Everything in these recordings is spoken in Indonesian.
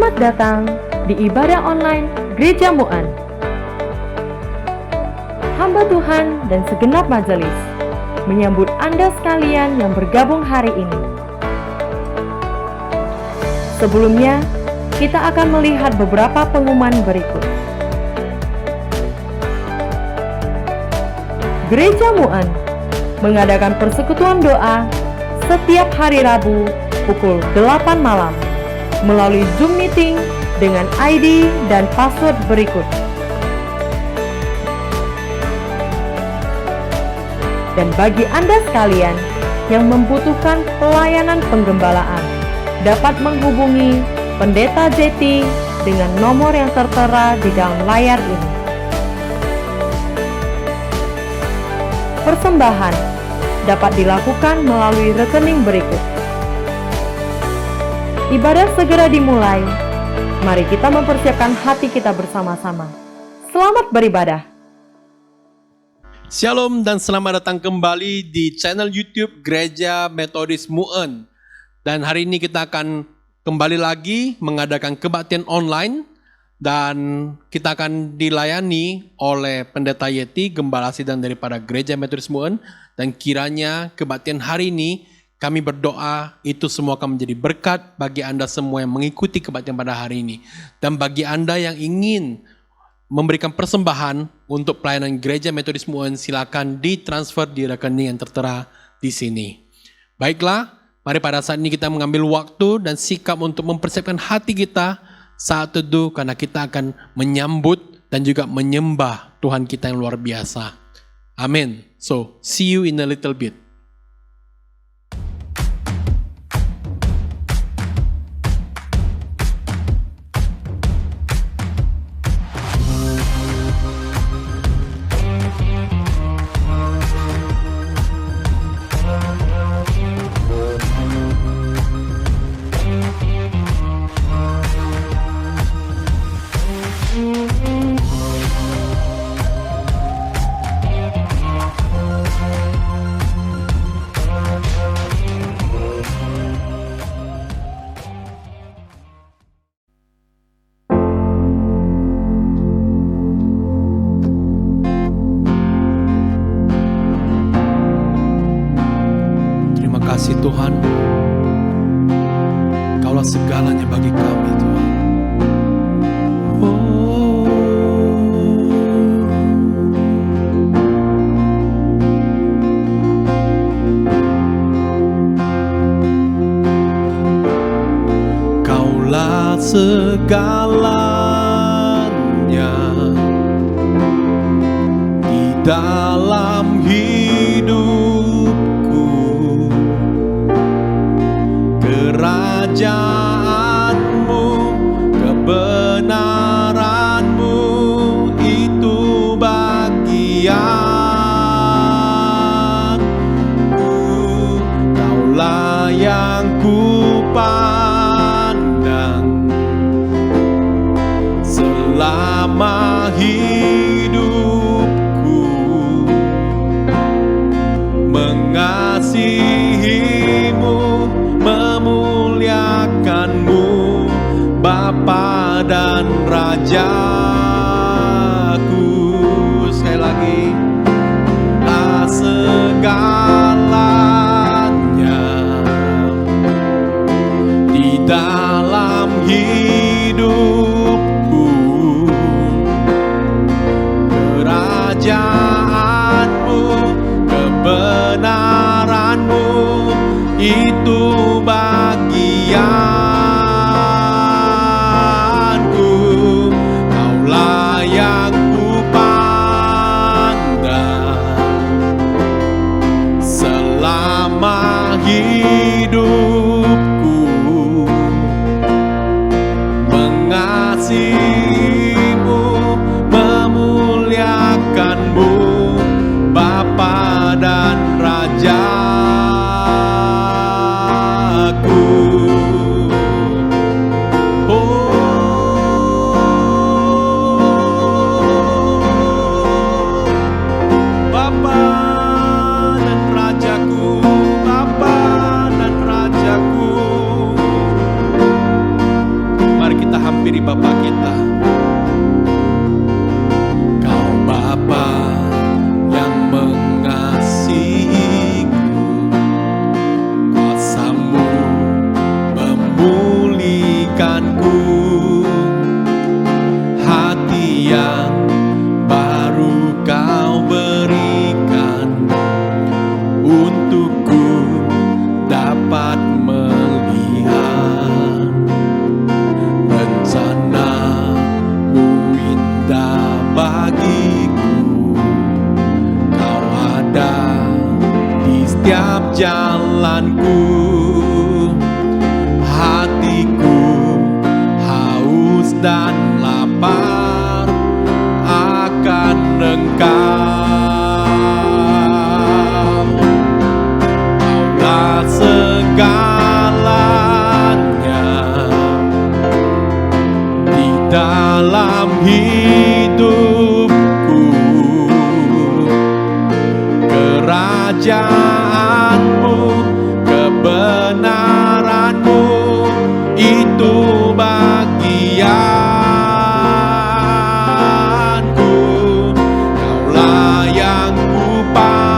Selamat datang di ibadah online Gereja Mu'en. Hamba Tuhan dan segenap majelis menyambut Anda sekalian yang bergabung hari ini. Sebelumnya, kita akan melihat beberapa pengumuman berikut. Gereja Mu'en mengadakan persekutuan doa setiap hari Rabu pukul 8 malam melalui Zoom meeting dengan ID dan password berikut. Dan bagi Anda sekalian yang membutuhkan pelayanan penggembalaan, dapat menghubungi Pendeta Jeti dengan nomor yang tertera di dalam layar ini. Persembahan dapat dilakukan melalui rekening berikut. Ibadah segera dimulai. Mari kita mempersiapkan hati kita bersama-sama. Selamat beribadah. Shalom dan selamat datang kembali di channel YouTube Gereja Metodis Mu'en. Dan hari ini kita akan kembali lagi mengadakan kebaktian online. Dan kita akan dilayani oleh Pendeta Yeti, Gembala Sidang daripada Gereja Metodis Mu'en. Dan kiranya kebaktian hari ini kami berdoa itu semua akan menjadi berkat bagi Anda semua yang mengikuti kebaktian pada hari ini. Dan bagi Anda yang ingin memberikan persembahan untuk pelayanan Gereja Metodis Mu'en, silakan ditransfer di rekening yang tertera di sini. Baiklah, mari pada saat ini kita mengambil waktu dan sikap untuk mempersiapkan hati kita saat teduh, karena kita akan menyambut dan juga menyembah Tuhan kita yang luar biasa. Amin. So, see you in a little bit. Kasih Tuhan, Kaulah segalanya bagi kami Tuhan. Kaulah segalanya di dalam hidupku. Kerajaanmu, kebenaranmu itu bagianku. Kaulah yang kupandang selama hidupku, mengasihimu, memuliakanmu, Bapa dan Rajaku. Sekali lagi, lah segalanya di dalam hidupku, kerajaanmu, kebenaranmu itu bagianku. Kaulah yang kupandang selama hidupku, mengasihimu, memuliakanmu, Bapa dan Raja. Bapa dan Rajaku, Bapa dan Raja. memulihkanku, hati yang baru Kau berikan untukku dapat melihat rencana-Mu indah bagiku. Kau ada di setiap jalanku, hatiku haus dan lapar akan Engkau. Kaulah segalanya di dalam hidupku, kerajaan-Mu, kebenaran-Mu itu bagianku. Kaulah yang kupandang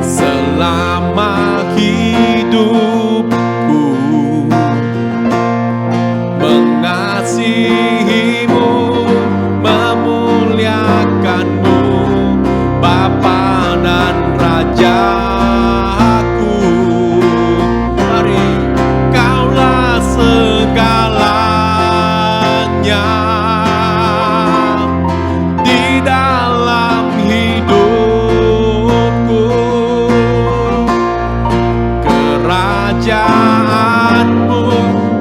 selama hidupku, mengasihi-Mu, memuliakan-Mu, Bapa dan Rajaku. Mari, Kaulah segalanya di dalam hidupku, kerajaan-Mu,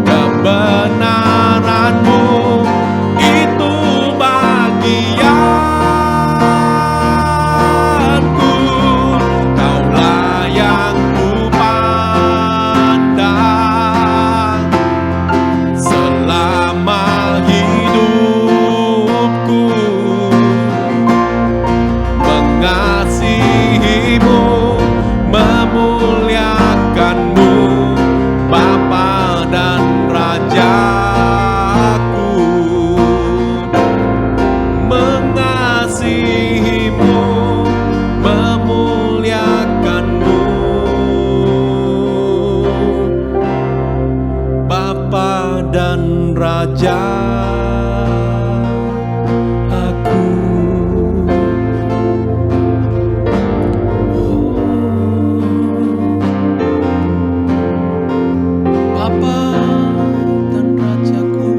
kebenaran-Mu itu bagianku. Kaulah yang kupandang selama hidupku, mengasihi-Mu, memuliakan-Mu, Bapa dan Rajaku. Mengasihi-Mu, memuliakan-Mu, Bapa dan Raja aku. Bapa dan Rajaku,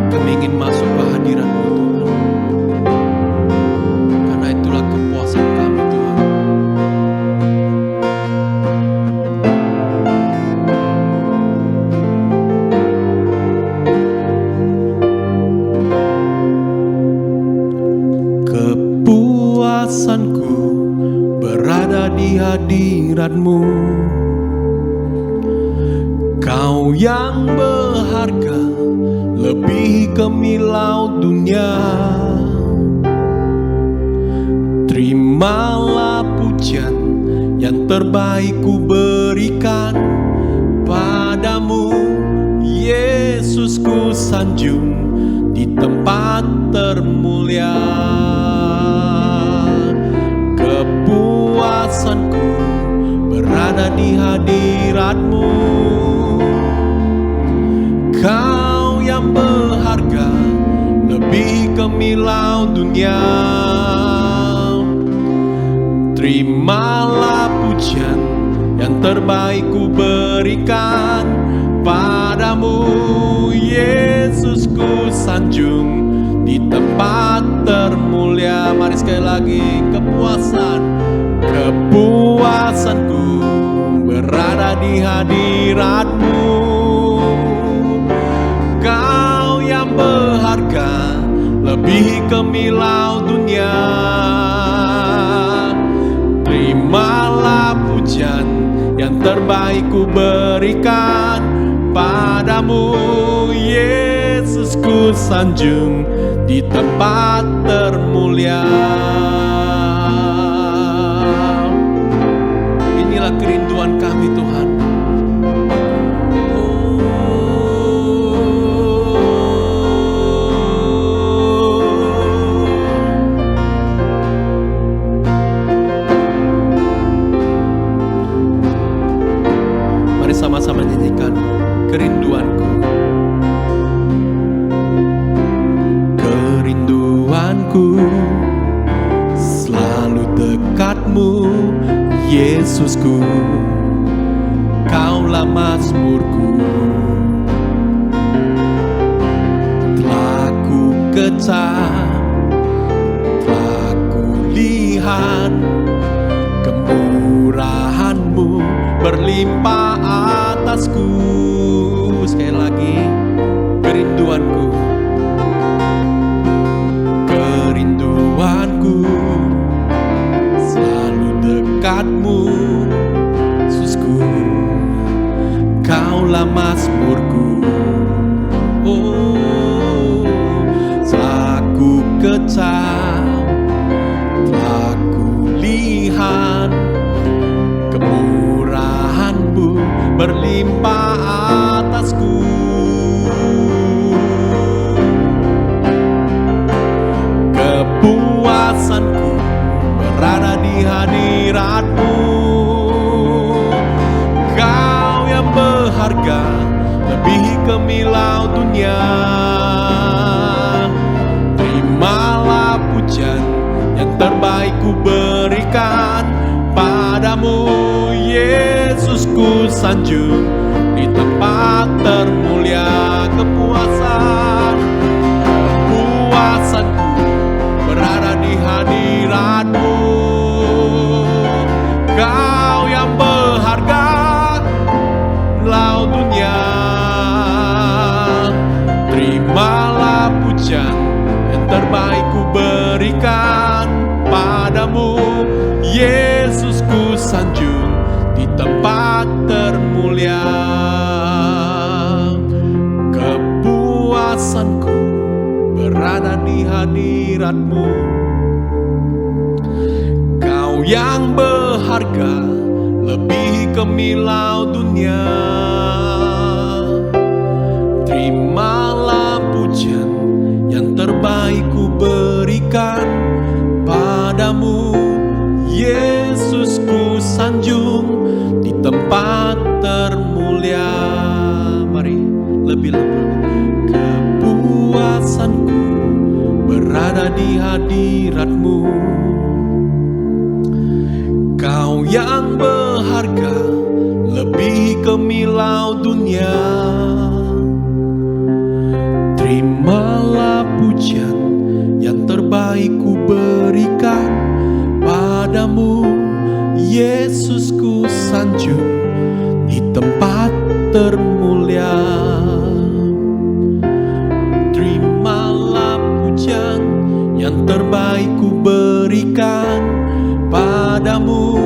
kami ingin masuk ke hadirat-Mu Tuhan, karena itulah kepuasan kami Tuhan. Kepuasanku berada di hadirat-Mu, Kau yang berharga lebih gemilau dunia. Terimalah pujian yang terbaik ku berikan padamu, Yesus, ku sanjung di tempat termulia. Kepuasanku berada di hadirat-Mu, Kau yang berharga lebih gemilau dunia. Terimalah pujian yang terbaik ku berikan padamu, Yesus, ku sanjung di tempat termulia. Mari sekali lagi, kepuasanku berada di hadirat-Mu, Kau yang berharga lebih gemilau dunia. Terimalah pujian yang terbaik ku berikan padamu, Yesus, ku sanjung di tempat termulia. Inilah kerinduan kami Tuhan. rinduanku, selalu dekatmu, Yesusku. Kaulah mazmurku, telah ku kecam, telah ku lihat kemurahan-Mu berlimpah atasku. Sekali lagi, kerinduanku, kerinduanku, selalu dekatmu, Yesusku. Kaulah mazmurku, oh, telah ku kecam, telah ku lihat kemurahan-Mu berlimpah atasku. Kepuasanku berada di hadirat-Mu. Kau yang berharga lebih kemilau dunia. Terimalah pujian yang terbaik ku berikan padamu, Yesusku. Sanjung di tempat termulia. Kepuasanku berada di hadirat-Mu. Kau yang berharga laut dunia. Terimalah pujian yang terbaik ku berikan padamu, Yesusku. Sanjung di tempat termulia. Kepuasanku berada di hadirat-Mu. Kau yang berharga lebih kemilau dunia. Terimalah pujian yang terbaik ku berikan padamu, Yesusku. Sanjung di tempat termulia. Mari lebih lembut. Kepuasanku berada di hadirat-Mu. Kau yang berharga lebih kemilau dunia. Terimalah pujian yang terbaik ku berikan padamu, Yesusku. Sanjung di tempat termulia. Terimalah pujian yang terbaik ku berikan padamu,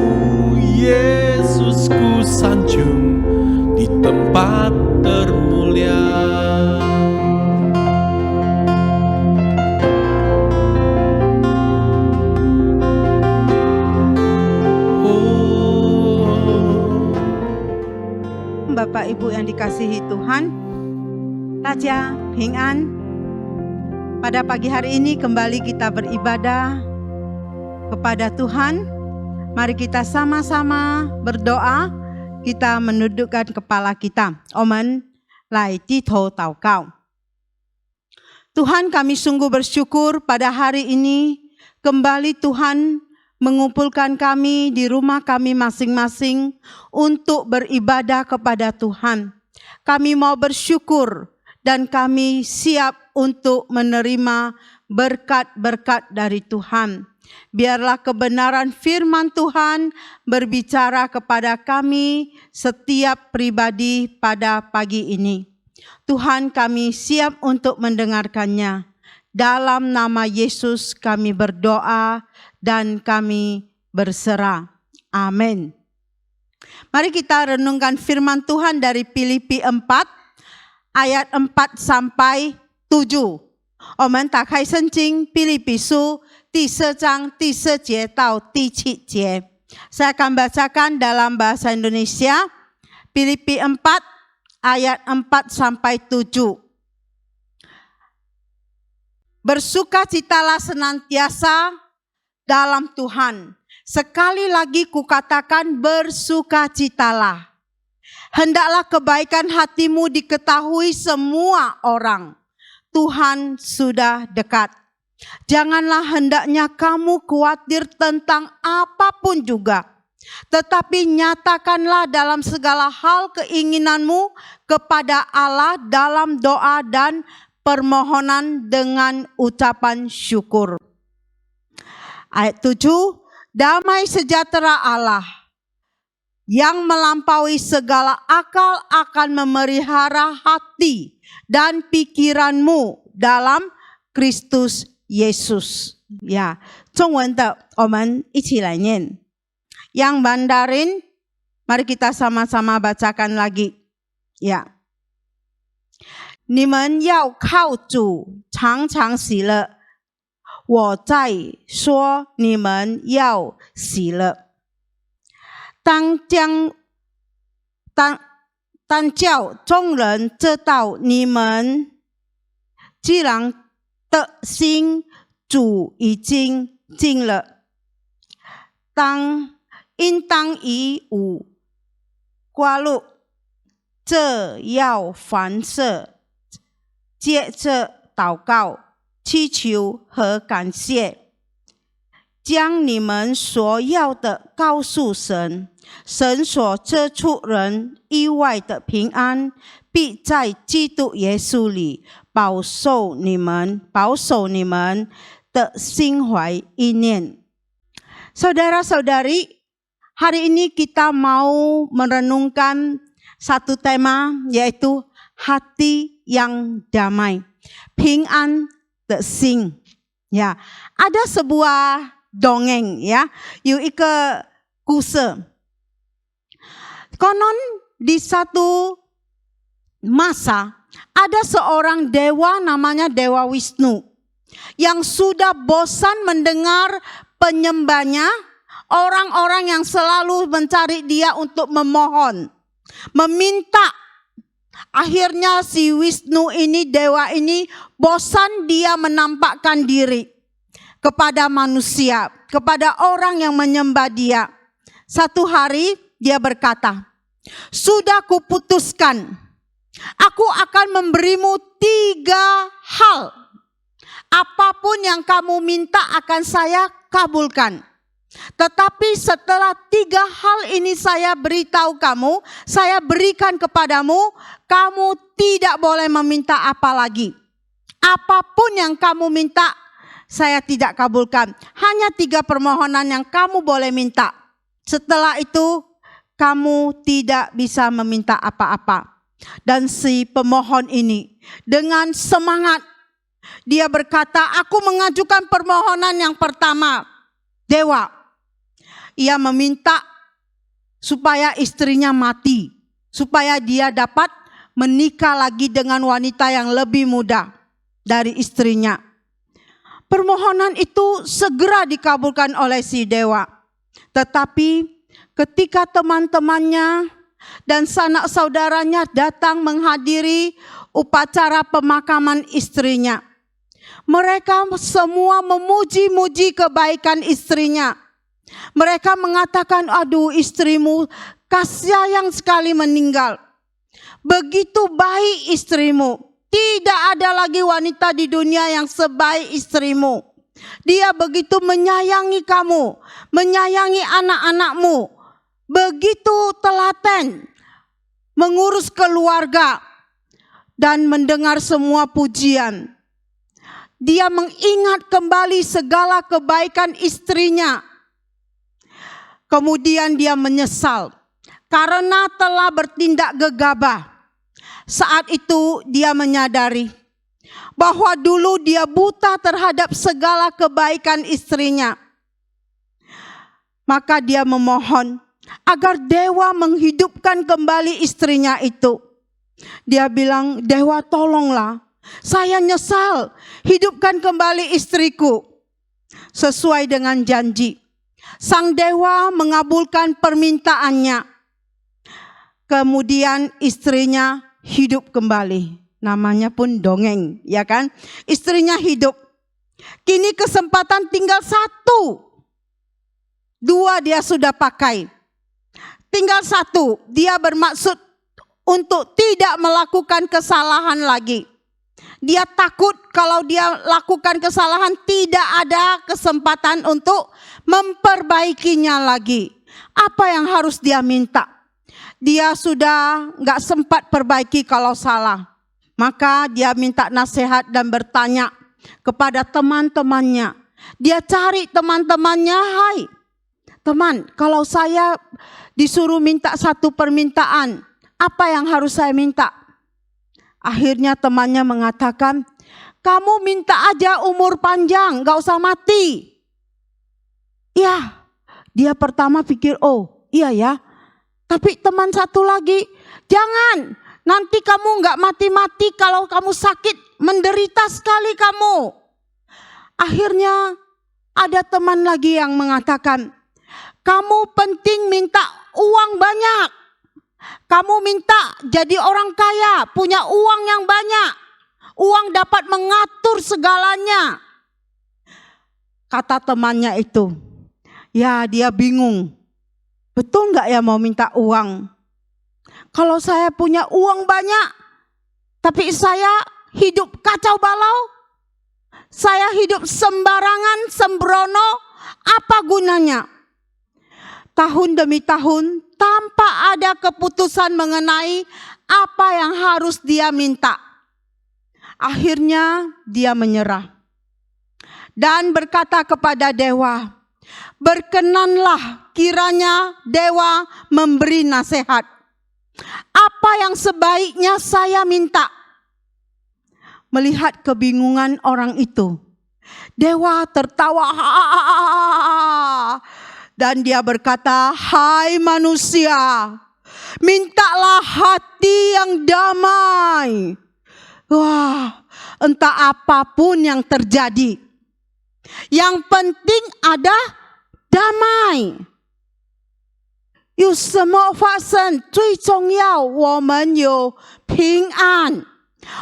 Yesusku. Sanjung di tempat termulia. Bapak Ibu yang dikasihi Tuhan, Raja平安. Pada pagi hari ini kembali kita beribadah kepada Tuhan. Mari kita sama-sama berdoa. Kita menundukkan kepala kita. Omen lai tito taukau. Tuhan, kami sungguh bersyukur pada hari ini kembali Tuhan mengumpulkan kami di rumah kami masing-masing untuk beribadah kepada Tuhan. Kami mau bersyukur dan kami siap untuk menerima berkat-berkat dari Tuhan. Biarlah kebenaran firman Tuhan berbicara kepada kami setiap pribadi pada pagi ini. Tuhan, kami siap untuk mendengarkannya. Dalam nama Yesus kami berdoa dan kami berserah. Amin. Mari kita renungkan firman Tuhan dari Filipi 4 ayat 4 sampai 7. 我们打开圣经腓立比书第4章第4节到第7节. Saya akan bacakan dalam bahasa Indonesia. Filipi 4 ayat 4 sampai 7. Bersukacitalah senantiasa dalam Tuhan. Sekali lagi kukatakan bersukacitalah. Hendaklah kebaikan hatimu diketahui semua orang. Tuhan sudah dekat. Janganlah hendaknya kamu khawatir tentang apapun juga. Tetapi nyatakanlah dalam segala hal keinginanmu kepada Allah dalam doa dan permohonan dengan ucapan syukur. Ayat 7, damai sejahtera Allah yang melampaui segala akal akan memelihara hati dan pikiranmu dalam Kristus Yesus. Ya, 中文的我们一起来念。Yang Mandarin, mari kita sama-sama bacakan lagi. Ya. 你们要靠主常常喜乐。我在说你们要喜乐。当叫众人知道你们既然的心主已经尽了，应当以无挂虑，这要凡事借着祷告、祈求和感谢，将你们所要的告诉神。神所赐出人意外的平安，必在基督耶稣里保守你们的心怀意念。Saudara-saudari, hari ini kita mau merenungkan satu tema, yaitu hati yang damai. 平安的心. Ya, ada sebuah dongeng, ya, 有一个故事。Konon di satu masa ada seorang dewa namanya Dewa Wisnu yang sudah bosan mendengar penyembahnya, orang-orang yang selalu mencari dia untuk memohon, meminta. Akhirnya si Wisnu ini, dewa ini bosan dia menampakkan diri kepada manusia, kepada orang yang menyembah dia. Satu hari dia berkata, sudah kuputuskan, aku akan memberimu 3 hal. Apapun yang kamu minta akan saya kabulkan. Tetapi setelah 3 hal ini saya beritahu kamu, saya berikan kepadamu, kamu tidak boleh meminta apa lagi. Apapun yang kamu minta, saya tidak kabulkan. Hanya 3 permohonan yang kamu boleh minta. Setelah itu, kamu tidak bisa meminta apa-apa. Dan si pemohon ini dengan semangat, dia berkata, aku mengajukan permohonan yang pertama. Dewa, ia meminta supaya istrinya mati, supaya dia dapat menikah lagi dengan wanita yang lebih muda dari istrinya. Permohonan itu segera dikabulkan oleh si dewa. Tetapi ketika teman-temannya dan sanak saudaranya datang menghadiri upacara pemakaman istrinya, mereka semua memuji-muji kebaikan istrinya. Mereka mengatakan, aduh istrimu sayang sekali meninggal. Begitu baik istrimu. Tidak ada lagi wanita di dunia yang sebaik istrimu. Dia begitu menyayangi kamu, menyayangi anak-anakmu. Begitu telaten mengurus keluarga dan mendengar semua pujian. Dia mengingat kembali segala kebaikan istrinya. Kemudian dia menyesal karena telah bertindak gegabah. Saat itu dia menyadari bahwa dulu dia buta terhadap segala kebaikan istrinya. Maka dia memohon agar dewa menghidupkan kembali istrinya itu. Dia bilang, dewa tolonglah, saya nyesal, hidupkan kembali istriku. Sesuai dengan janji, sang dewa mengabulkan permintaannya. Kemudian istrinya hidup kembali. Namanya pun dongeng, ya kan? Istrinya hidup. Kini kesempatan tinggal 1. 2 dia sudah pakai. Tinggal 1, dia bermaksud untuk tidak melakukan kesalahan lagi. Dia takut kalau dia lakukan kesalahan tidak ada kesempatan untuk memperbaikinya lagi. Apa yang harus dia minta? Dia sudah gak sempat perbaiki kalau salah. Maka dia minta nasihat dan bertanya kepada teman-temannya. Dia cari teman-temannya, hai teman, kalau saya disuruh minta satu permintaan, apa yang harus saya minta? Akhirnya temannya mengatakan, kamu minta aja umur panjang, gak usah mati. Ya, dia pertama pikir, oh iya ya. Tapi teman satu lagi, jangan, nanti kamu gak mati-mati kalau kamu sakit, menderita sekali kamu. Akhirnya ada teman lagi yang mengatakan, kamu penting minta uang banyak. Kamu minta jadi orang kaya, punya uang yang banyak. Uang dapat mengatur segalanya. Kata temannya itu, ya dia bingung. Betul nggak ya mau minta uang? Kalau saya punya uang banyak, tapi saya hidup kacau balau, saya hidup sembarangan, sembrono, apa gunanya? Tahun demi tahun tanpa ada keputusan mengenai apa yang harus dia minta. Akhirnya dia menyerah dan berkata kepada dewa, berkenanlah kiranya dewa memberi nasihat. Apa yang sebaiknya saya minta? Melihat kebingungan orang itu, dewa tertawa. Dan dia berkata, hai manusia, mintalah hati yang damai. Wah, entah apapun yang terjadi, yang penting ada damai. 有什么发生？最重要，我们有平安，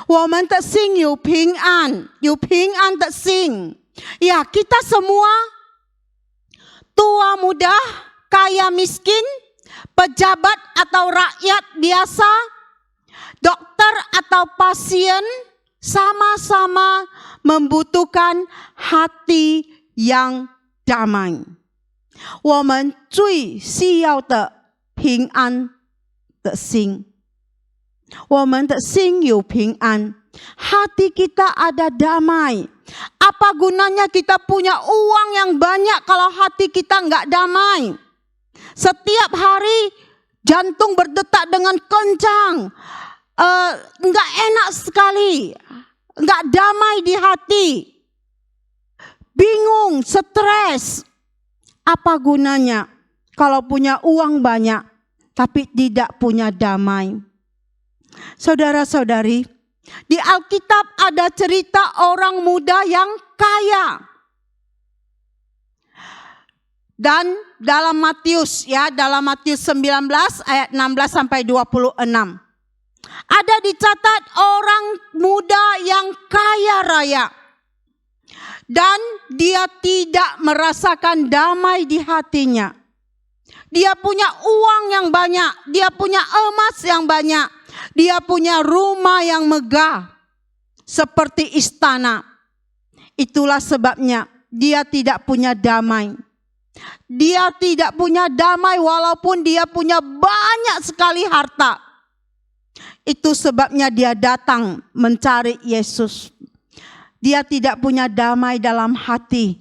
我们的心有平安，有平安的心。Ya, kita semua, tua muda, kaya miskin, pejabat atau rakyat biasa, dokter atau pasien, sama-sama membutuhkan hati yang damai. 我们最需要的平安的心，我们的心有平安， hati kita ada damai. Apa gunanya kita punya uang yang banyak kalau hati kita nggak damai? Setiap hari jantung berdetak dengan kencang, nggak enak sekali, nggak damai di hati, bingung, stres. Apa gunanya kalau punya uang banyak tapi tidak punya damai? Saudara-saudari, di Alkitab ada cerita orang muda yang kaya. Dan dalam Matius, dalam Matius 19 ayat 16 sampai 26. Ada dicatat orang muda yang kaya raya. Dan dia tidak merasakan damai di hatinya. Dia punya uang yang banyak, dia punya emas yang banyak, dia punya rumah yang megah seperti istana. Itulah sebabnya dia tidak punya damai. Dia tidak punya damai walaupun dia punya banyak sekali harta. Itu sebabnya dia datang mencari Yesus. Dia tidak punya damai dalam hati.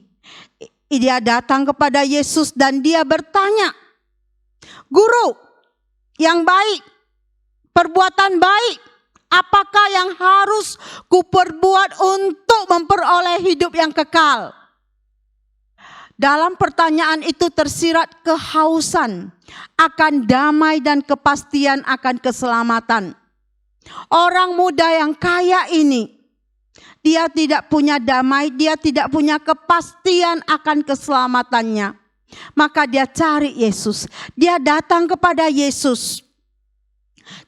Dia datang kepada Yesus dan dia bertanya, Guru yang baik, perbuatan baik, apakah yang harus kuperbuat untuk memperoleh hidup yang kekal? Dalam pertanyaan itu tersirat kehausan akan damai dan kepastian akan keselamatan. Orang muda yang kaya ini, dia tidak punya damai, dia tidak punya kepastian akan keselamatannya. Maka dia cari Yesus. Dia datang kepada Yesus.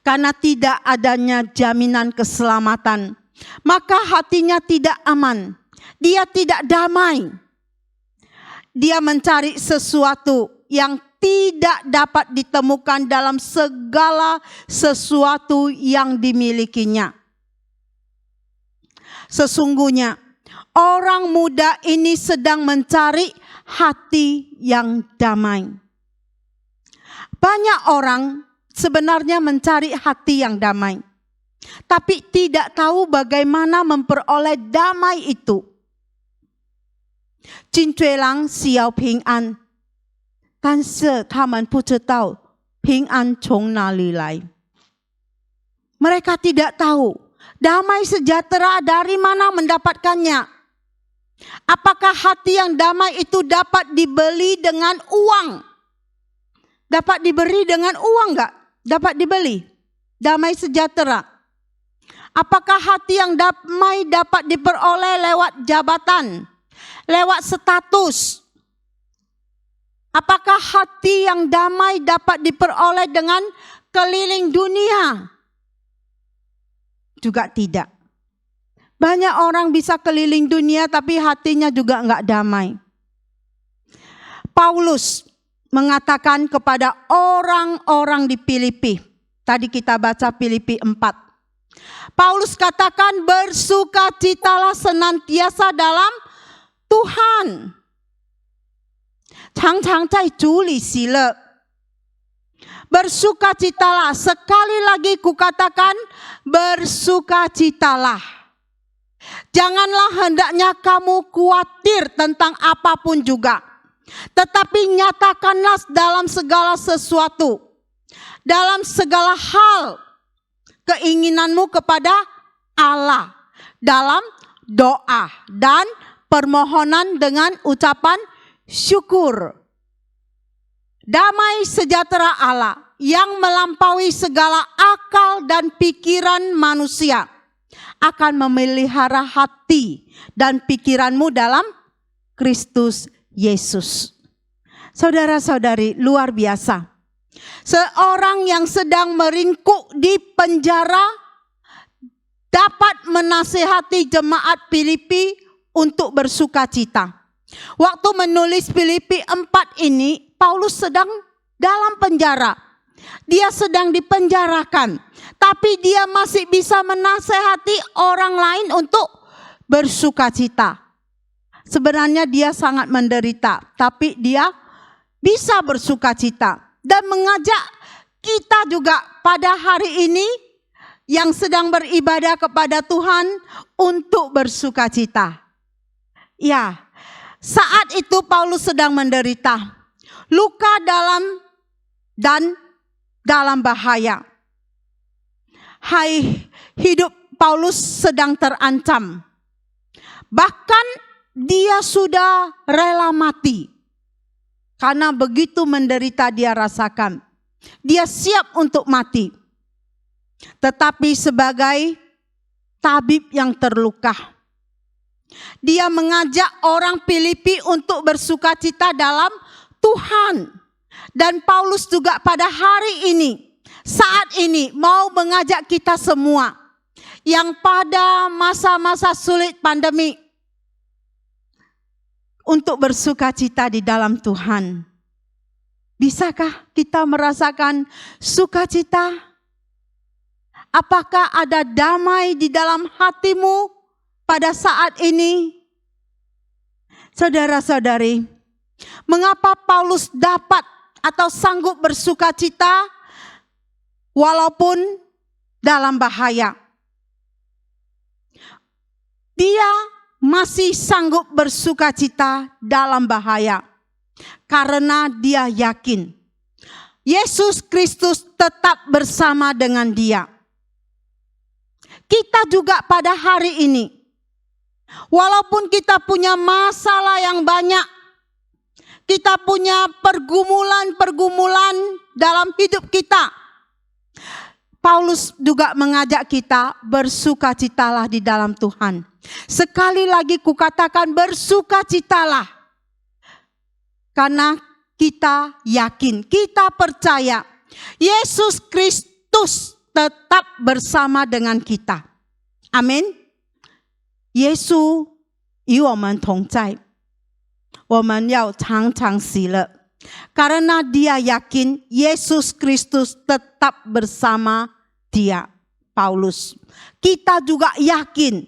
Karena tidak adanya jaminan keselamatan, maka hatinya tidak aman. Dia tidak damai. Dia mencari sesuatu yang tidak dapat ditemukan dalam segala sesuatu yang dimilikinya. Sesungguhnya orang muda ini sedang mencari hati yang damai. Banyak orang sebenarnya mencari hati yang damai, tapi tidak tahu bagaimana memperoleh damai itu. 金追狼需要平安，但是他们不知道平安从哪里来。Mereka tidak tahu damai sejahtera dari mana mendapatkannya. Apakah hati yang damai itu dapat dibeli dengan uang? Dapat diberi dengan uang enggak? Dapat dibeli. Damai sejahtera. Apakah hati yang damai dapat diperoleh lewat jabatan? Lewat status? Apakah hati yang damai dapat diperoleh dengan keliling dunia? Juga tidak. Banyak orang bisa keliling dunia tapi hatinya juga enggak damai. Paulus mengatakan kepada orang-orang di Filipi. Tadi kita baca Filipi 4. Paulus katakan bersukacitalah senantiasa dalam Tuhan. 常常在主里喜乐. Bersukacitalah. Sekali lagi kukatakan bersukacitalah. Janganlah hendaknya kamu khawatir tentang apapun juga. Tetapi nyatakanlah dalam segala sesuatu. Dalam segala hal. Keinginanmu kepada Allah. Dalam doa dan permohonan dengan ucapan syukur. Damai sejahtera Allah yang melampaui segala akal dan pikiran manusia akan memelihara hati dan pikiranmu dalam Kristus Yesus. Saudara-saudari, luar biasa. Seorang yang sedang meringkuk di penjara dapat menasihati jemaat Filipi untuk bersukacita. Waktu menulis Filipi 4 ini, Paulus sedang dalam penjara. Dia sedang dipenjarakan, tapi dia masih bisa menasehati orang lain untuk bersukacita. Sebenarnya dia sangat menderita, tapi dia bisa bersukacita. Dan mengajak kita juga pada hari ini yang sedang beribadah kepada Tuhan untuk bersukacita. Ya, saat itu Paulus sedang menderita, luka dalam bahaya. Hidup Paulus sedang terancam. Bahkan dia sudah rela mati. Karena begitu menderita dia rasakan. Dia siap untuk mati. Tetapi sebagai tabib yang terluka, dia mengajak orang Filipi untuk bersukacita dalam Tuhan. Dan Paulus juga pada hari ini, saat ini mau mengajak kita semua yang pada masa-masa sulit pandemi untuk bersukacita di dalam Tuhan. Bisakah kita merasakan sukacita? Apakah ada damai di dalam hatimu pada saat ini? Saudara-saudari, mengapa Paulus dapat atau sanggup bersukacita walaupun dalam bahaya? Dia masih sanggup bersukacita dalam bahaya karena dia yakin Yesus Kristus tetap bersama dengan dia. Kita juga pada hari ini, walaupun kita punya masalah yang banyak, kita punya pergumulan-pergumulan dalam hidup kita, Paulus juga mengajak kita bersukacitalah di dalam Tuhan. Sekali lagi kukatakan bersukacitalah. Karena kita yakin, kita percaya Yesus Kristus tetap bersama dengan kita. Amin. Yesus与我们同在，我们要常常喜乐。Karena dia yakin Yesus Kristus tetap bersama dia, Paulus. Kita juga yakin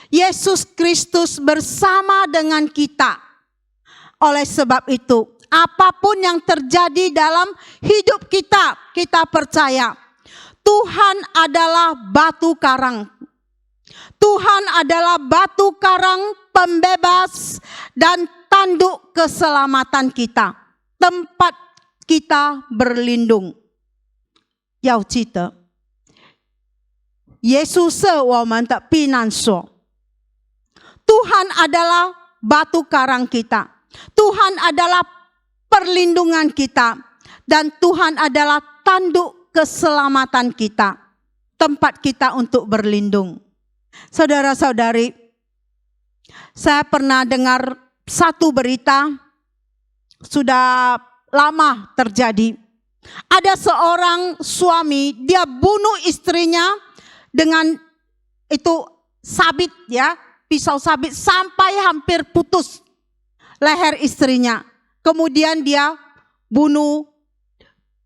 Yesus Kristus bersama dengan kita. Oleh sebab itu, apapun yang terjadi dalam hidup kita, kita percaya Tuhan adalah batu karang. Tuhan adalah batu karang pembebas dan tanduk keselamatan kita. Tempat kita berlindung. 要记得，耶稣是我们的避难所。Tuhan adalah batu karang kita. Tuhan adalah perlindungan kita. Dan Tuhan adalah tanduk keselamatan kita. Tempat kita untuk berlindung. Saudara-saudari, saya pernah dengar satu berita, sudah lama terjadi. Ada seorang suami, dia bunuh istrinya dengan itu sabit ya, pisau sabit sampai hampir putus leher istrinya. Kemudian dia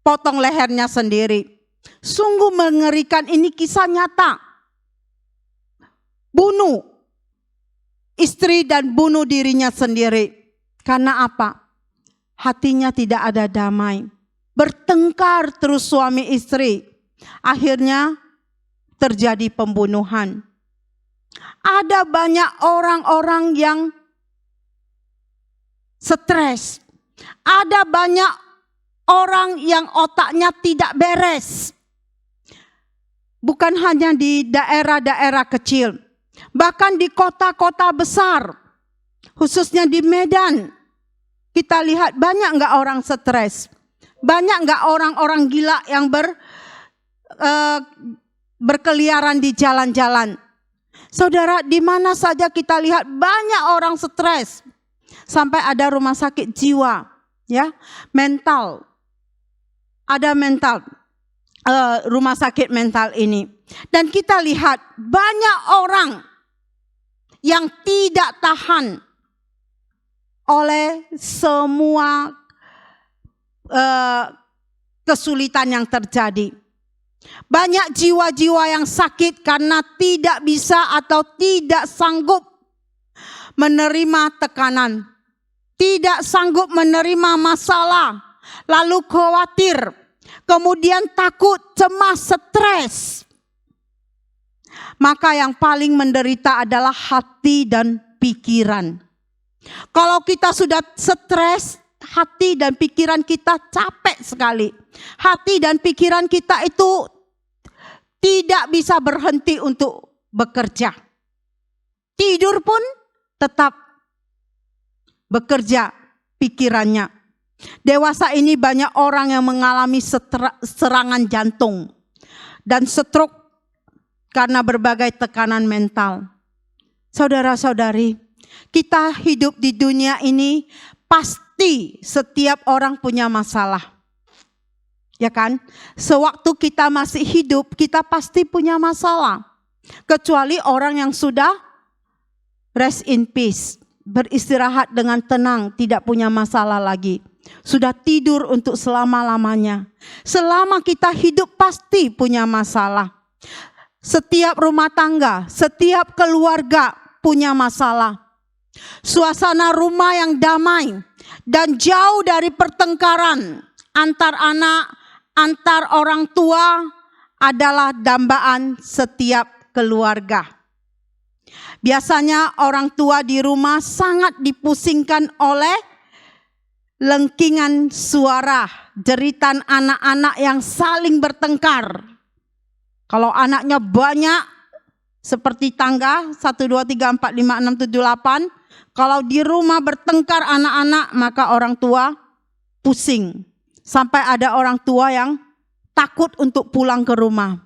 potong lehernya sendiri. Sungguh mengerikan, ini kisah nyata. Bunuh istri dan bunuh dirinya sendiri. Karena apa? Hatinya tidak ada damai. Bertengkar terus suami istri. Akhirnya terjadi pembunuhan. Ada banyak orang-orang yang stres. Ada banyak orang yang otaknya tidak beres. Bukan hanya di daerah-daerah kecil. Bahkan di kota-kota besar, khususnya di Medan, kita lihat banyak nggak orang stres, banyak nggak orang-orang gila yang berkeliaran di jalan-jalan. Saudara, di mana saja kita lihat banyak orang stres, sampai ada rumah sakit jiwa, ya, mental, ada rumah sakit mental ini, dan kita lihat banyak orang yang tidak tahan oleh semua kesulitan yang terjadi. Banyak jiwa-jiwa yang sakit karena tidak bisa atau tidak sanggup menerima tekanan, tidak sanggup menerima masalah, lalu khawatir, kemudian takut, cemas, stres. Maka yang paling menderita adalah hati dan pikiran. Kalau kita sudah stres, hati dan pikiran kita capek sekali. Hati dan pikiran kita itu tidak bisa berhenti untuk bekerja. Tidur pun tetap bekerja pikirannya. Dewasa ini banyak orang yang mengalami serangan jantung dan stroke karena berbagai tekanan mental. Saudara-saudari, kita hidup di dunia ini pasti setiap orang punya masalah. Ya kan? Sewaktu kita masih hidup, kita pasti punya masalah. Kecuali orang yang sudah rest in peace, beristirahat dengan tenang, tidak punya masalah lagi. Sudah tidur untuk selama-lamanya. Selama kita hidup pasti punya masalah. Setiap rumah tangga, setiap keluarga punya masalah. Suasana rumah yang damai dan jauh dari pertengkaran antar anak, antar orang tua adalah dambaan setiap keluarga. Biasanya orang tua di rumah sangat dipusingkan oleh lengkingan suara, jeritan anak-anak yang saling bertengkar. Kalau anaknya banyak, seperti tangga 1, 2, 3, 4, 5, 6, 7, 8. Kalau di rumah bertengkar anak-anak, maka orang tua pusing. Sampai ada orang tua yang takut untuk pulang ke rumah.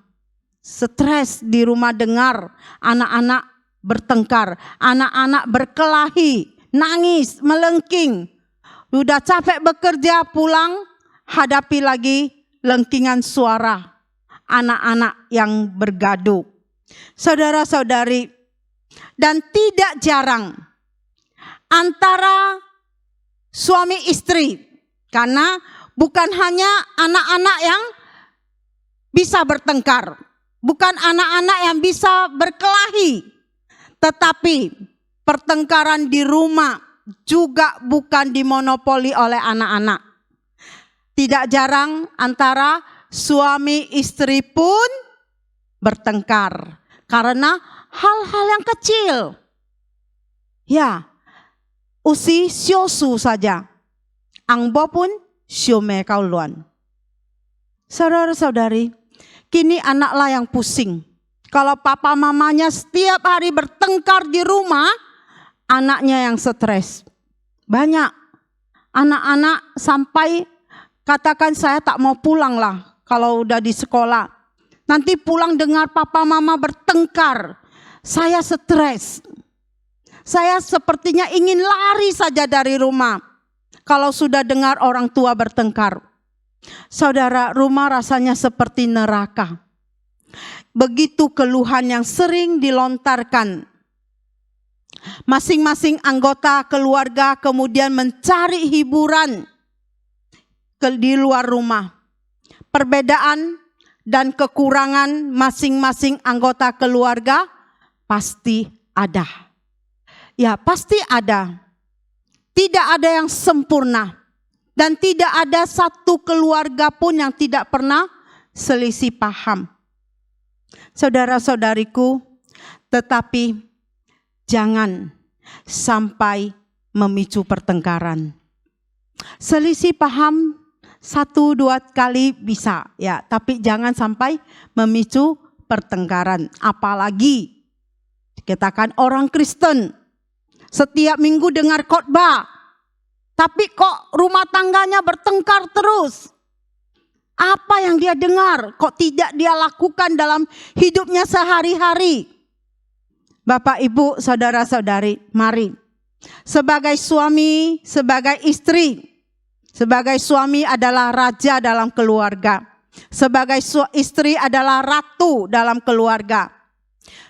Stres di rumah dengar anak-anak bertengkar. Anak-anak berkelahi, nangis, melengking. Udah capek bekerja, pulang, hadapi lagi lengkingan suara anak-anak yang bergaduh. Saudara-saudari, dan tidak jarang antara suami istri, karena bukan hanya anak-anak yang bisa bertengkar, bukan anak-anak yang bisa berkelahi, Tetapi pertengkaran di rumah juga bukan dimonopoli oleh anak-anak. Tidak jarang antara suami istri pun bertengkar karena hal-hal yang kecil. Ya, usi siosu saja. Angbo pun siome kauluan. Saudara-saudari, kini anaklah yang pusing. Kalau papa mamanya setiap hari bertengkar di rumah, anaknya yang stres. Banyak anak-anak sampai katakan saya tak mau pulang lah kalau udah di sekolah. Nanti pulang dengar papa mama bertengkar. Saya stres. Saya sepertinya ingin lari saja dari rumah kalau sudah dengar orang tua bertengkar. Saudara, rumah rasanya seperti neraka. Begitu keluhan yang sering dilontarkan. Masing-masing anggota keluarga kemudian mencari hiburan di luar rumah. Perbedaan dan kekurangan masing-masing anggota keluarga pasti ada. Ya, pasti ada. Tidak ada yang sempurna. Dan tidak ada satu keluarga pun yang tidak pernah selisih paham. Saudara-saudariku, tetapi jangan sampai memicu pertengkaran. Selisih paham 1-2 kali bisa, ya, tapi jangan sampai memicu pertengkaran. Apalagi dikatakan orang Kristen setiap minggu dengar khotbah, tapi kok rumah tangganya bertengkar terus. Apa yang dia dengar kok tidak dia lakukan dalam hidupnya sehari-hari. Bapak, Ibu, saudara-saudari, mari. Sebagai suami, sebagai istri. Sebagai suami adalah raja dalam keluarga. Sebagai istri adalah ratu dalam keluarga.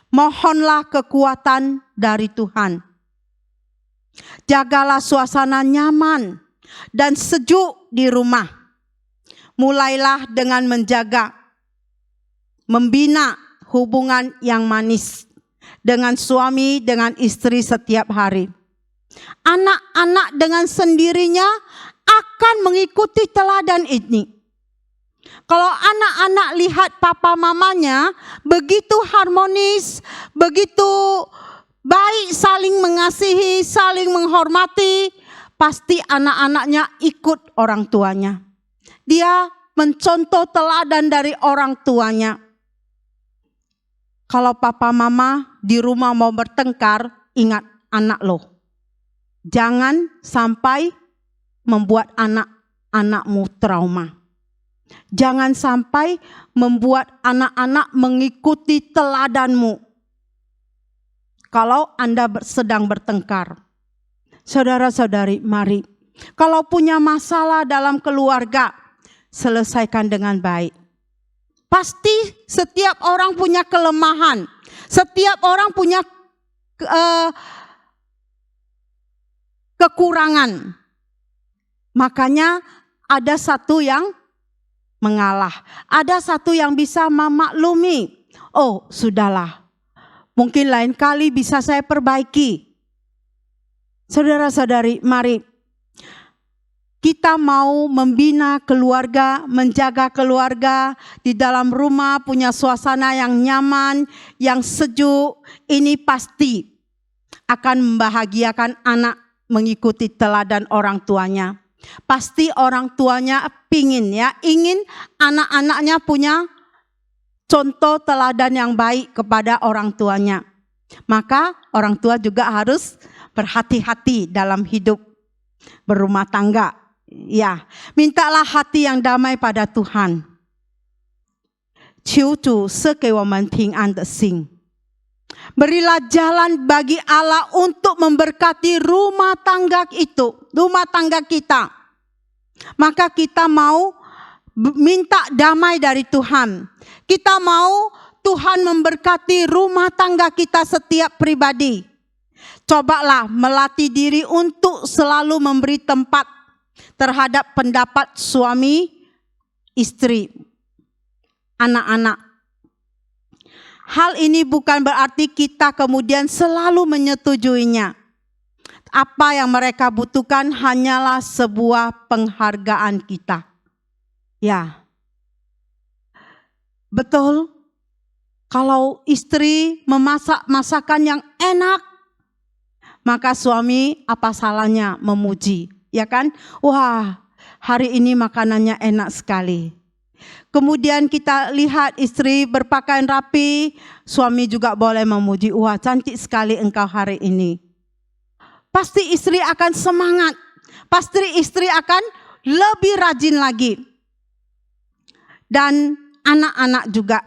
Mohonlah kekuatan dari Tuhan. Jagalah suasana nyaman dan sejuk di rumah. Mulailah dengan menjaga, membina hubungan yang manis dengan suami, dengan istri setiap hari. Anak-anak dengan sendirinya akan mengikuti teladan ini. Kalau anak-anak lihat papa mamanya begitu harmonis, begitu baik, saling mengasihi, saling menghormati, pasti anak-anaknya ikut orang tuanya. Dia mencontoh teladan dari orang tuanya. Kalau papa mama di rumah mau bertengkar, ingat anak lo. Jangan sampai membuat anak-anakmu trauma. Jangan sampai membuat anak-anak mengikuti teladanmu. Kalau Anda sedang bertengkar. Saudara-saudari, mari. Kalau punya masalah dalam keluarga, selesaikan dengan baik. Pasti setiap orang punya kelemahan. Setiap orang punya kekurangan. Makanya ada satu yang mengalah. Ada satu yang bisa memaklumi. Oh, sudahlah. Mungkin lain kali bisa saya perbaiki. Saudara-saudari, mari. Kita mau membina keluarga, menjaga keluarga di dalam rumah, punya suasana yang nyaman, yang sejuk. Ini pasti akan membahagiakan anak mengikuti teladan orang tuanya. Pasti orang tuanya ingin anak-anaknya punya contoh teladan yang baik kepada orang tuanya. Maka orang tua juga harus berhati-hati dalam hidup berumah tangga. Ya, mintalah hati yang damai pada Tuhan. 求主赐给我们平安的心. Berilah jalan bagi Allah untuk memberkati rumah tangga itu, rumah tangga kita. Maka kita mau minta damai dari Tuhan. Kita mau Tuhan memberkati rumah tangga kita setiap pribadi. Cobalah melatih diri untuk selalu memberi tempat terhadap pendapat suami, istri, anak-anak. Hal ini bukan berarti kita kemudian selalu menyetujuinya. Apa yang mereka butuhkan hanyalah sebuah penghargaan kita. Ya, betul. Kalau istri memasak masakan yang enak, maka suami apa salahnya memuji, ya kan? Wah, hari ini makanannya enak sekali. Kemudian kita lihat istri berpakaian rapi, suami juga boleh memuji, wah cantik sekali engkau hari ini. Pasti istri akan semangat, pasti istri akan lebih rajin lagi. Dan anak-anak juga,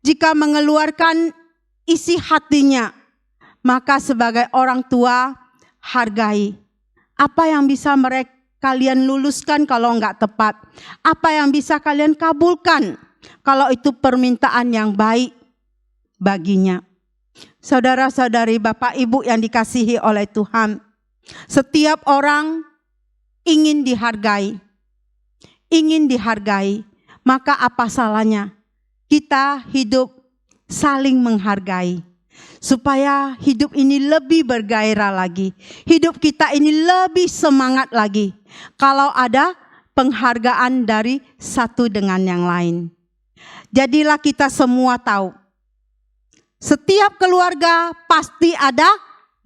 jika mengeluarkan isi hatinya, maka sebagai orang tua hargai. Apa yang bisa kalian luluskan kalau enggak tepat? Apa yang bisa kalian kabulkan kalau itu permintaan yang baik baginya? Saudara-saudari, Bapak Ibu yang dikasihi oleh Tuhan, setiap orang ingin dihargai. Ingin dihargai, maka apa salahnya kita hidup saling menghargai? Supaya hidup ini lebih bergairah lagi. Hidup kita ini lebih semangat lagi. Kalau ada penghargaan dari satu dengan yang lain. Jadilah kita semua tahu. Setiap keluarga pasti ada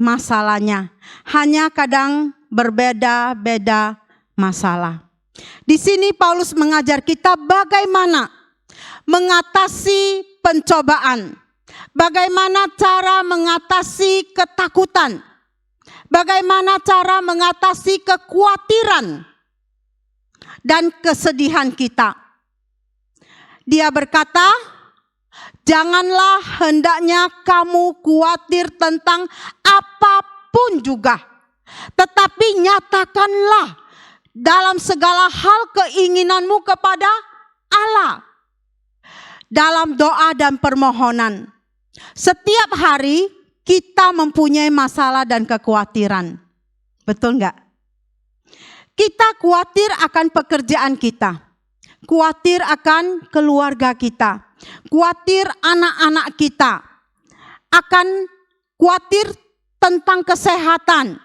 masalahnya. Hanya kadang berbeda-beda masalah. Di sini Paulus mengajar kita bagaimana mengatasi pencobaan. Bagaimana cara mengatasi ketakutan? Bagaimana cara mengatasi kekhawatiran dan kesedihan kita? Dia berkata, janganlah hendaknya kamu khawatir tentang apapun juga, tetapi nyatakanlah dalam segala hal keinginanmu kepada Allah dalam doa dan permohonan. Setiap hari kita mempunyai masalah dan kekhawatiran. Betul enggak? Kita khawatir akan pekerjaan kita. Khawatir akan keluarga kita. Khawatir anak-anak kita. Akan khawatir tentang kesehatan.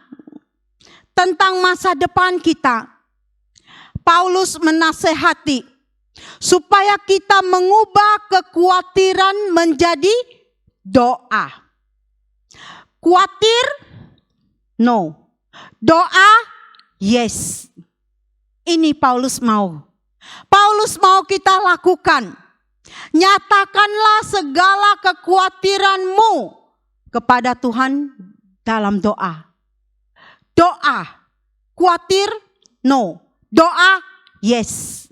Tentang masa depan kita. Paulus menasehati supaya kita mengubah kekhawatiran menjadi doa. Khawatir? No. Doa? Yes. Ini Paulus mau. Paulus mau kita lakukan. Nyatakanlah segala kekhawatiranmu kepada Tuhan dalam doa. Doa. Khawatir? No. Doa? Yes.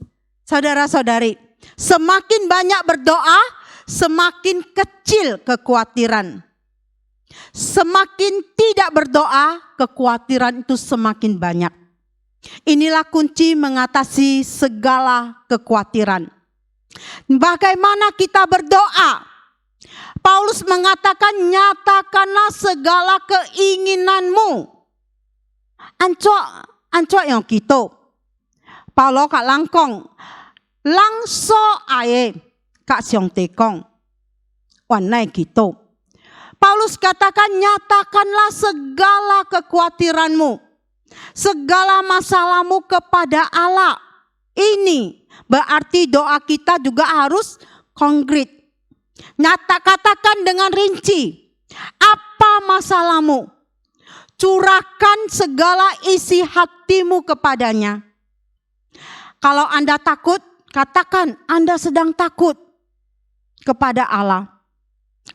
Saudara-saudari, semakin banyak berdoa, semakin kecil kekhawatiran. Semakin tidak berdoa, kekhawatiran itu semakin banyak. Inilah kunci mengatasi segala kekhawatiran. Bagaimana kita berdoa? Paulus mengatakan, nyatakanlah segala keinginanmu. Ancok yang gitu. Paulo kak langkong. Langso aye kak siong tekong. Wanai gitu. Paulus katakan, nyatakanlah segala kekhawatiranmu. Segala masalahmu kepada Allah. Ini berarti doa kita juga harus konkret. Katakan dengan rinci. Apa masalahmu? Curahkan segala isi hatimu kepadanya. Kalau Anda takut, katakan Anda sedang takut kepada Allah.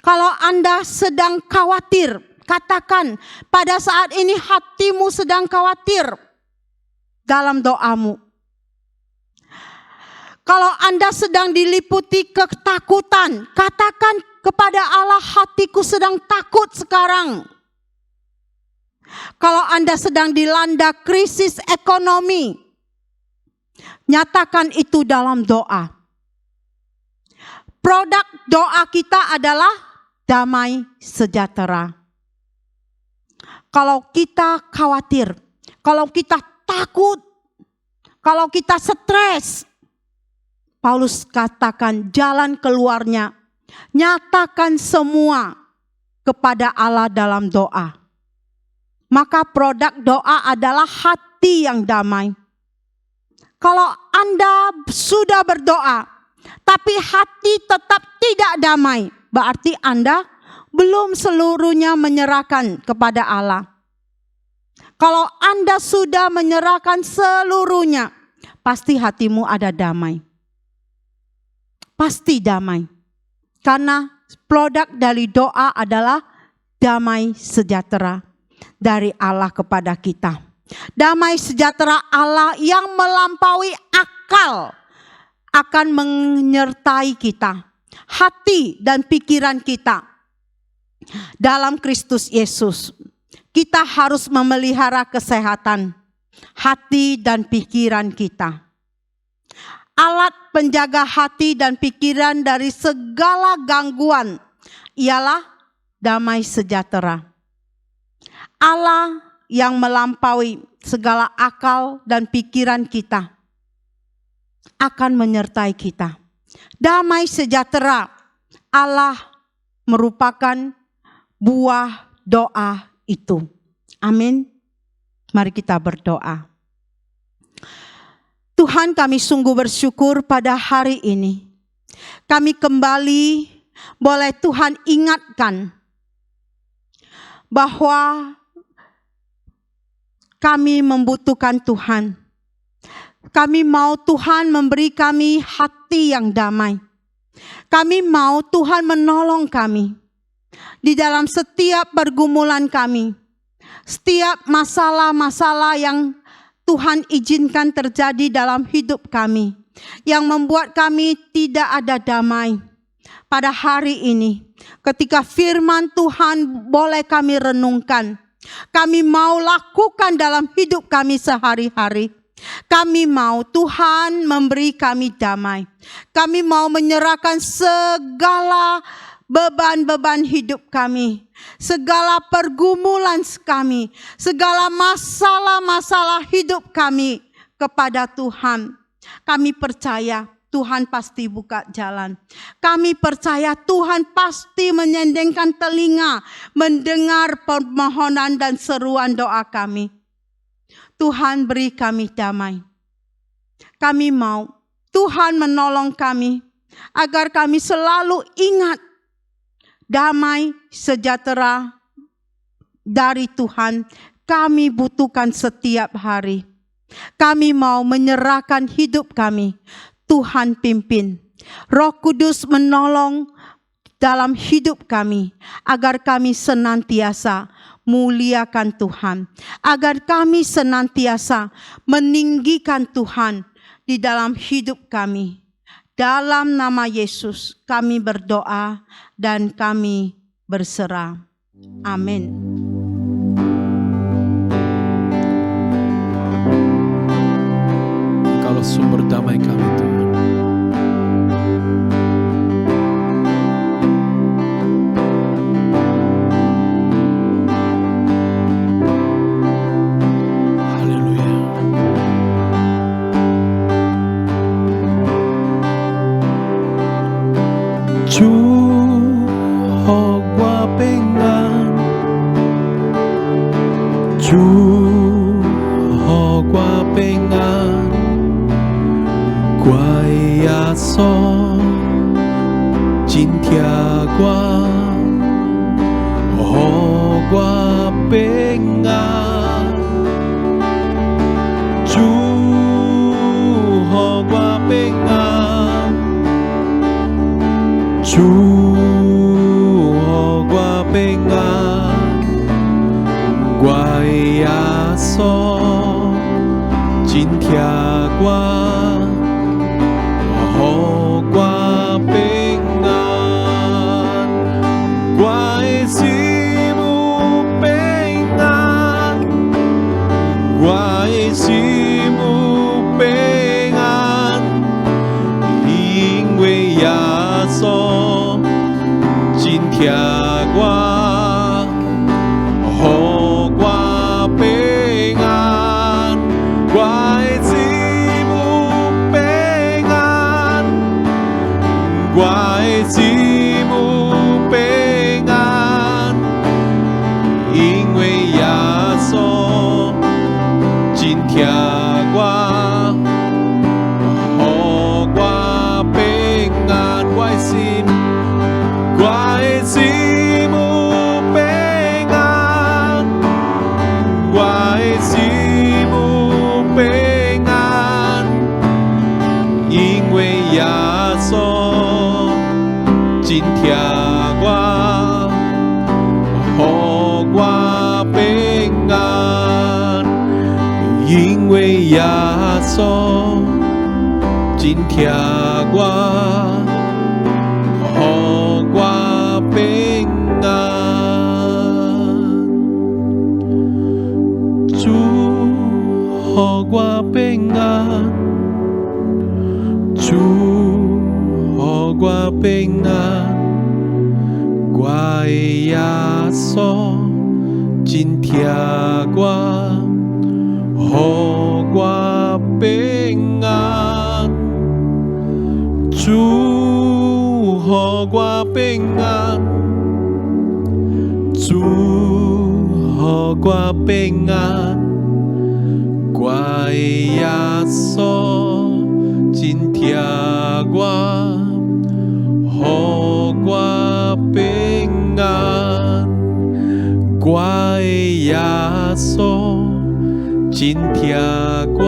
Kalau Anda sedang khawatir, katakan pada saat ini hatimu sedang khawatir dalam doamu. Kalau Anda sedang diliputi ketakutan, katakan kepada Allah, hatiku sedang takut sekarang. Kalau Anda sedang dilanda krisis ekonomi, nyatakan itu dalam doa. Produk doa kita adalah damai sejahtera. Kalau kita khawatir, kalau kita takut, kalau kita stres, Paulus katakan jalan keluarnya Nyatakan semua kepada Allah dalam doa. Maka produk doa adalah hati yang damai. Kalau Anda sudah berdoa, tapi hati tetap tidak damai, berarti Anda belum seluruhnya menyerahkan kepada Allah. Kalau Anda sudah menyerahkan seluruhnya, pasti hatimu ada damai. Pasti damai. Karena produk dari doa adalah damai sejahtera dari Allah kepada kita. Damai sejahtera Allah yang melampaui akal akan menyertai kita. Hati dan pikiran kita dalam Kristus Yesus. Kita harus memelihara kesehatan hati dan pikiran kita. Alat penjaga hati dan pikiran dari segala gangguan ialah damai sejahtera. Allah yang melampaui segala akal dan pikiran kita akan menyertai kita. Damai sejahtera Allah merupakan buah doa itu. Amin. Mari kita berdoa. Tuhan, kami sungguh bersyukur pada hari ini. Kami kembali boleh Tuhan ingatkan bahwa kami membutuhkan Tuhan. Kami mau Tuhan memberi kami hati yang damai. Kami mau Tuhan menolong kami di dalam setiap pergumulan kami. Setiap masalah-masalah yang Tuhan izinkan terjadi dalam hidup kami, yang membuat kami tidak ada damai. Pada hari ini, ketika firman Tuhan boleh kami renungkan, kami mau lakukan dalam hidup kami sehari-hari. Kami mau Tuhan memberi kami damai. Kami mau menyerahkan segala beban-beban hidup kami, segala pergumulan kami, segala masalah-masalah hidup kami kepada Tuhan. Kami percaya Tuhan pasti buka jalan. Kami percaya Tuhan pasti menyendengkan telinga mendengar permohonan dan seruan doa kami. Tuhan beri kami damai. Kami mau Tuhan menolong kami agar kami selalu ingat damai sejahtera dari Tuhan kami butuhkan setiap hari. Kami mau menyerahkan hidup kami. Tuhan pimpin. Roh Kudus menolong dalam hidup kami agar kami senantiasa muliakan Tuhan. Agar kami senantiasa meninggikan Tuhan di dalam hidup kami. Dalam nama Yesus kami berdoa dan kami berserah. Amin. Kalau sumber damai kami Tuhan. Why Gua oh gua pengan gua isimu pengan gua isimu pengan因为耶稣今天我哦我平安因为耶稣今天我哦我平安主哦我平安主哦我平安我的耶稣今天我哦我平安主哦我平安主哦我平安我的耶稣今天我哦我平安我的耶稣今天我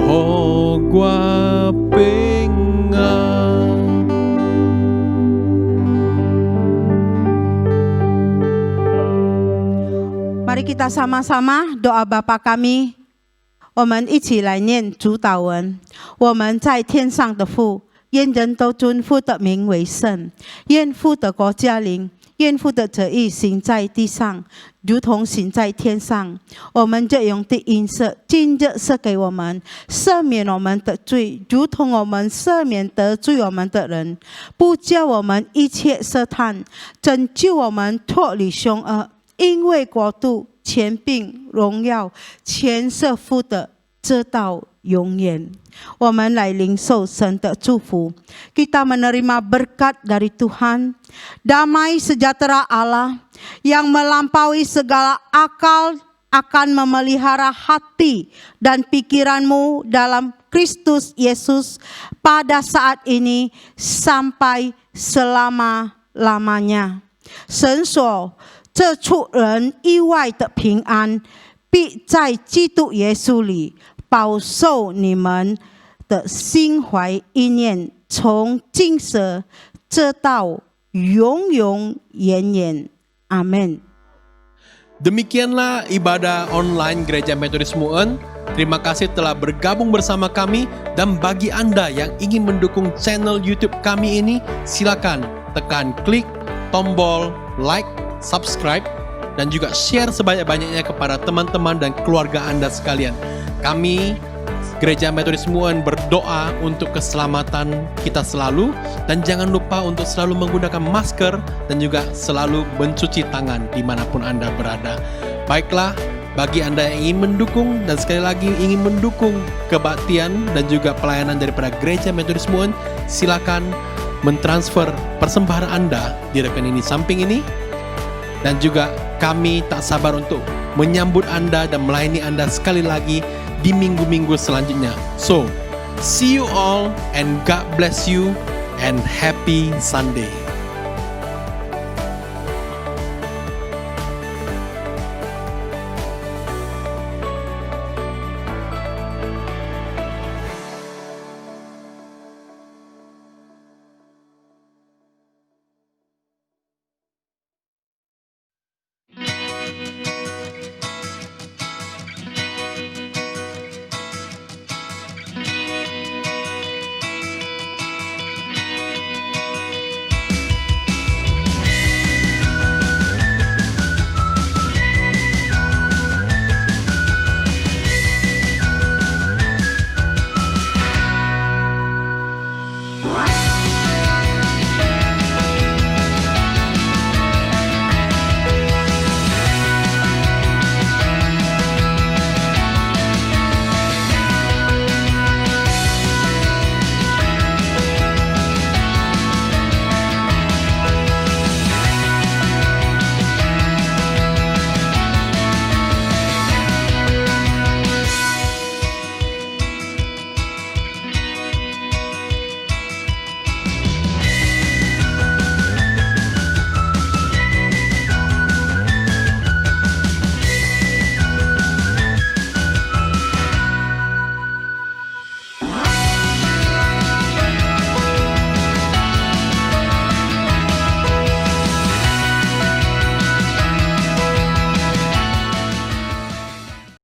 哦我平安Mari kita sama-sama doa Bapa kami， 我们一起来念主祷文。我们在天上的父，愿人都尊父的名为圣，愿父的国降临，愿父的旨意行在地上，如同行在天上。我们这用的饮食，今日赐给我们，赦免我们的罪，如同我们赦免得罪我们的人，不叫我们一切试探，拯救我们脱离凶恶。因为国度、权柄、荣耀，全是父的，直到永远。我们来领受神的祝福， kita menerima berkat dari Tuhan, damai sejahtera Allah yang melampaui segala akal akan memelihara hati dan pikiranmu dalam Kristus Yesus pada saat ini sampai selama-lamanya. 神所这出人意外的平安，必在基督耶稣里保守你们的心怀意念，从今时直到永永远远。阿们。 Demikianlah ibadah online Gereja Metodis Mueun. Terima kasih telah bergabung bersama kami, dan bagi Anda yang ingin mendukung channel YouTube kami ini, silakan tekan klik tombol like, subscribe, dan juga share sebanyak-banyaknya kepada teman-teman dan keluarga Anda sekalian. Kami Gereja Metodis Mueun berdoa untuk keselamatan kita selalu, dan jangan lupa untuk selalu menggunakan masker dan juga selalu mencuci tangan dimanapun Anda berada. Baiklah, bagi Anda yang ingin mendukung dan sekali lagi ingin mendukung kebaktian dan juga pelayanan daripada Gereja Metodis Mueun, silakan mentransfer persembahan Anda di rekening di samping ini. Dan juga kami tak sabar untuk menyambut Anda dan melayani Anda sekali lagi di minggu-minggu selanjutnya. So, see you all and God bless you and happy Sunday.